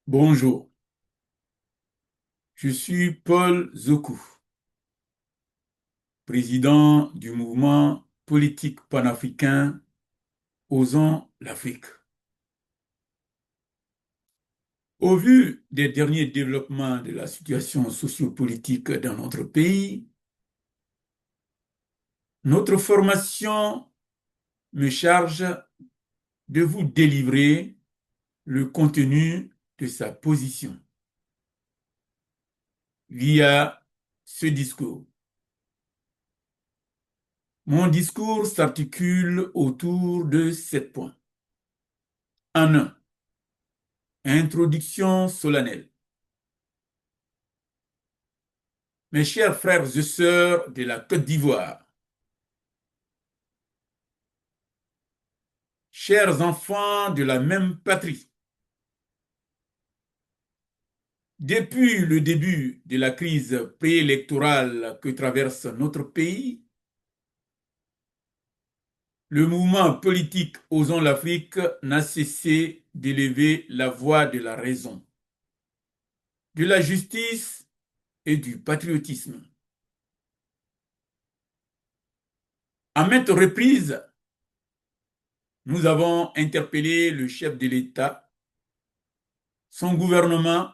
Bonjour, je suis Paul Zokou, président du mouvement politique panafricain Osons l'Afrique. Au vu des derniers développements de la situation sociopolitique dans notre pays, notre formation me charge de vous délivrer le contenu de sa position via ce discours. Mon discours s'articule autour de 7 points. En un, introduction solennelle. Mes chers frères et sœurs de la Côte d'Ivoire, chers enfants de la même patrie, depuis le début de la crise préélectorale que traverse notre pays, le mouvement politique Osons l'Afrique n'a cessé d'élever la voix de la raison, de la justice et du patriotisme. À maintes reprises, nous avons interpellé le chef de l'État, son gouvernement,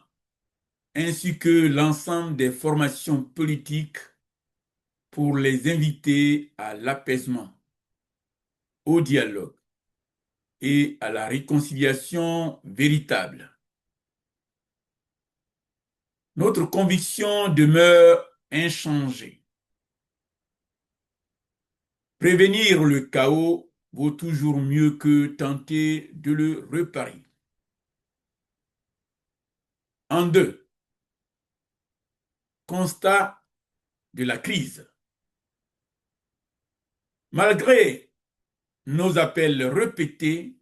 ainsi que l'ensemble des formations politiques pour les inviter à l'apaisement, au dialogue et à la réconciliation véritable. Notre conviction demeure inchangée. Prévenir le chaos vaut toujours mieux que tenter de le réparer. En deux, constat de la crise. Malgré nos appels répétés,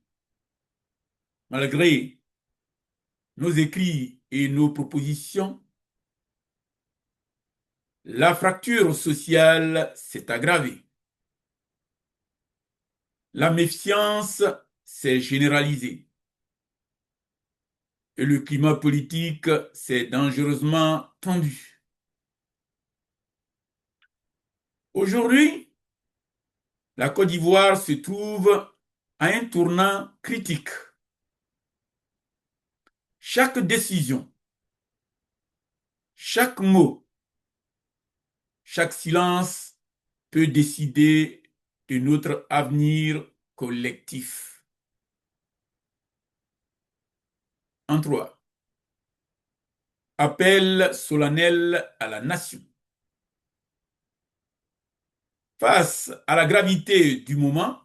malgré nos écrits et nos propositions, la fracture sociale s'est aggravée. La méfiance s'est généralisée et le climat politique s'est dangereusement tendu. Aujourd'hui, la Côte d'Ivoire se trouve à un tournant critique. Chaque décision, chaque mot, chaque silence peut décider de notre avenir collectif. En trois, appel solennel à la nation. Face à la gravité du moment,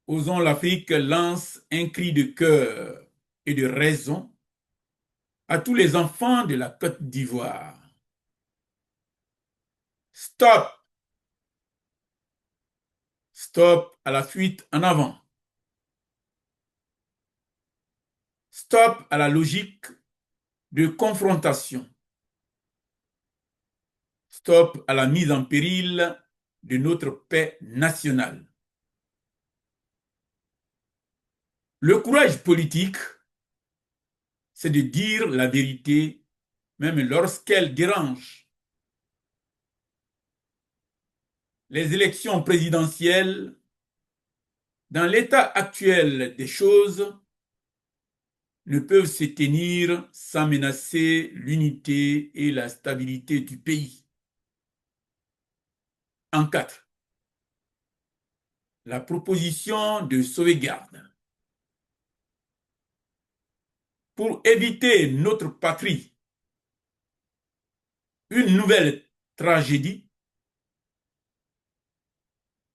Osons l'Afrique lance un cri de cœur et de raison à tous les enfants de la Côte d'Ivoire. Stop! Stop à la fuite en avant. Stop à la logique de confrontation. Stop à la mise en péril de notre paix nationale. Le courage politique, c'est de dire la vérité, même lorsqu'elle dérange. Les élections présidentielles, dans l'état actuel des choses, ne peuvent se tenir sans menacer l'unité et la stabilité du pays. En quatre, la proposition de sauvegarde. Pour éviter notre patrie une nouvelle tragédie,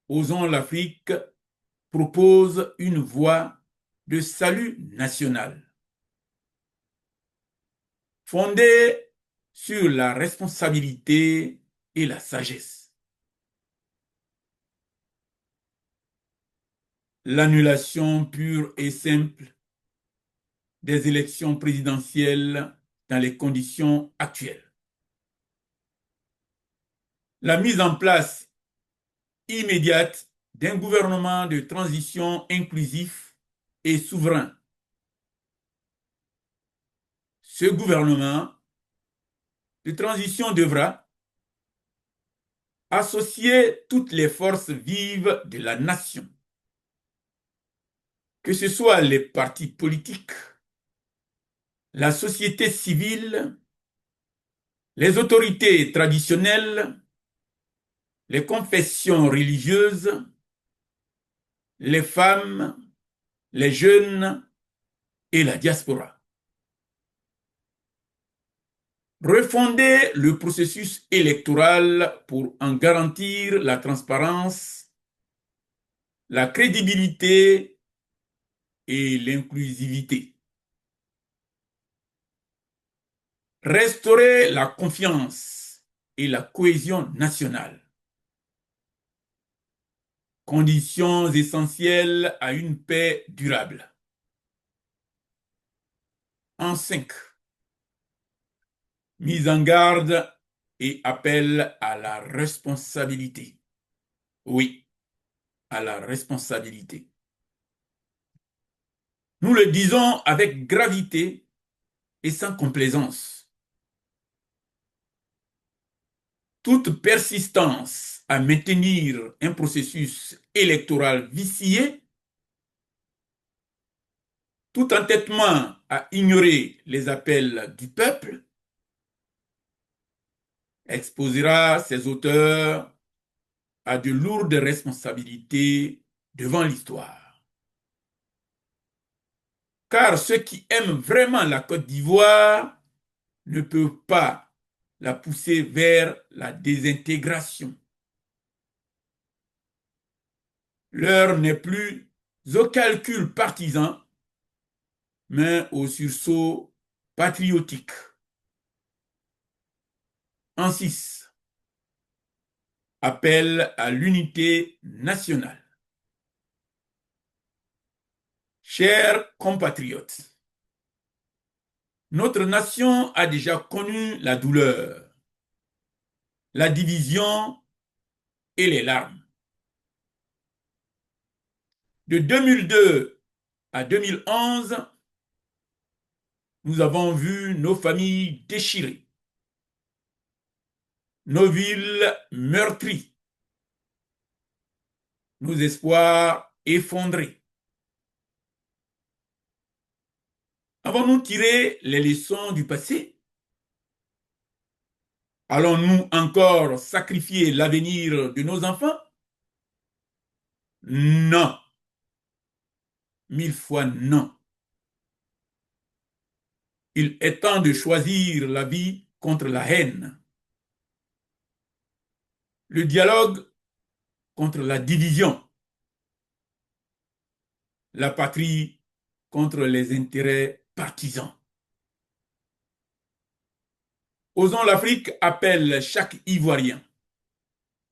Osons l'Afrique propose une voie de salut national, fondée sur la responsabilité et la sagesse. L'annulation pure et simple des élections présidentielles dans les conditions actuelles. La mise en place immédiate d'un gouvernement de transition inclusif et souverain. ce gouvernement de transition devra associer toutes les forces vives de la nation, que ce soit les partis politiques, la société civile, les autorités traditionnelles, les confessions religieuses, les femmes, les jeunes et la diaspora. Refonder le processus électoral pour en garantir la transparence, la crédibilité et l'inclusivité. Restaurer la confiance et la cohésion nationale. Conditions essentielles à une paix durable. En 5. Mise en garde et appel à la responsabilité. Oui, à la responsabilité. Nous le disons avec gravité et sans complaisance. Toute persistance à maintenir un processus électoral vicié, tout entêtement à ignorer les appels du peuple, exposera ses auteurs à de lourdes responsabilités devant l'histoire. Car ceux qui aiment vraiment la Côte d'Ivoire ne peuvent pas la pousser vers la désintégration. L'heure n'est plus au calcul partisan, mais au sursaut patriotique. En 6. Appel à l'unité nationale. Chers compatriotes, notre nation a déjà connu la douleur, la division et les larmes. De 2002 à 2011, nous avons vu nos familles déchirées, nos villes meurtries, nos espoirs effondrés. Avons-nous tiré les leçons du passé? Allons-nous encore sacrifier l'avenir de nos enfants? Non. 1000 fois non. Il est temps de choisir la vie contre la haine, le dialogue contre la division, la patrie contre les intérêts partisans. Osons l'Afrique appelle chaque Ivoirien,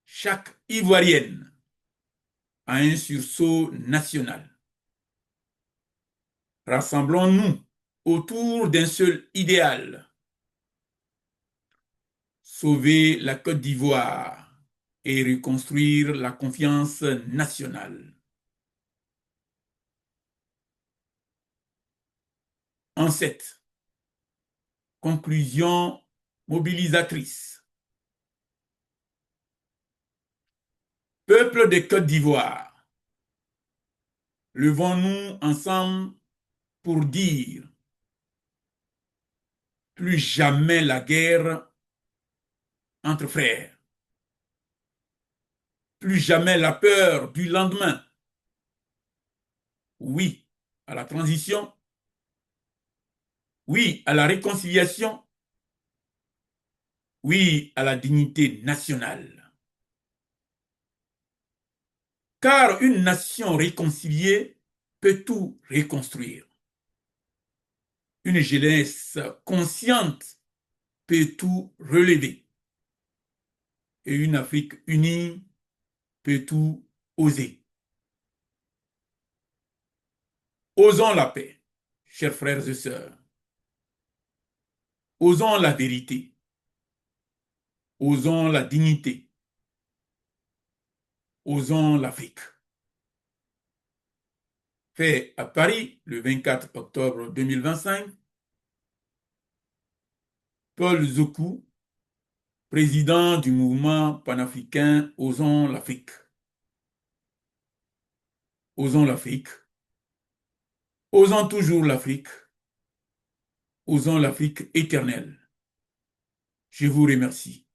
chaque Ivoirienne à un sursaut national. Rassemblons-nous autour d'un seul idéal: sauver la Côte d'Ivoire et reconstruire la confiance nationale. En 7. Conclusion mobilisatrice. Peuple de Côte d'Ivoire, levons-nous ensemble pour dire: plus jamais la guerre entre frères, plus jamais la peur du lendemain. Oui à la transition, oui à la réconciliation, oui à la dignité nationale. Car une nation réconciliée peut tout reconstruire. Une jeunesse consciente peut tout relever. Et une Afrique unie peut tout oser. Osons la paix, chers frères et sœurs. Osons la vérité. Osons la dignité. Osons l'Afrique. Fait à Paris le 24 octobre 2025 Paul Zoku, président du mouvement panafricain Osons l'Afrique. Osons l'Afrique. Osons toujours l'Afrique. Osons l'Afrique éternelle. Je vous remercie.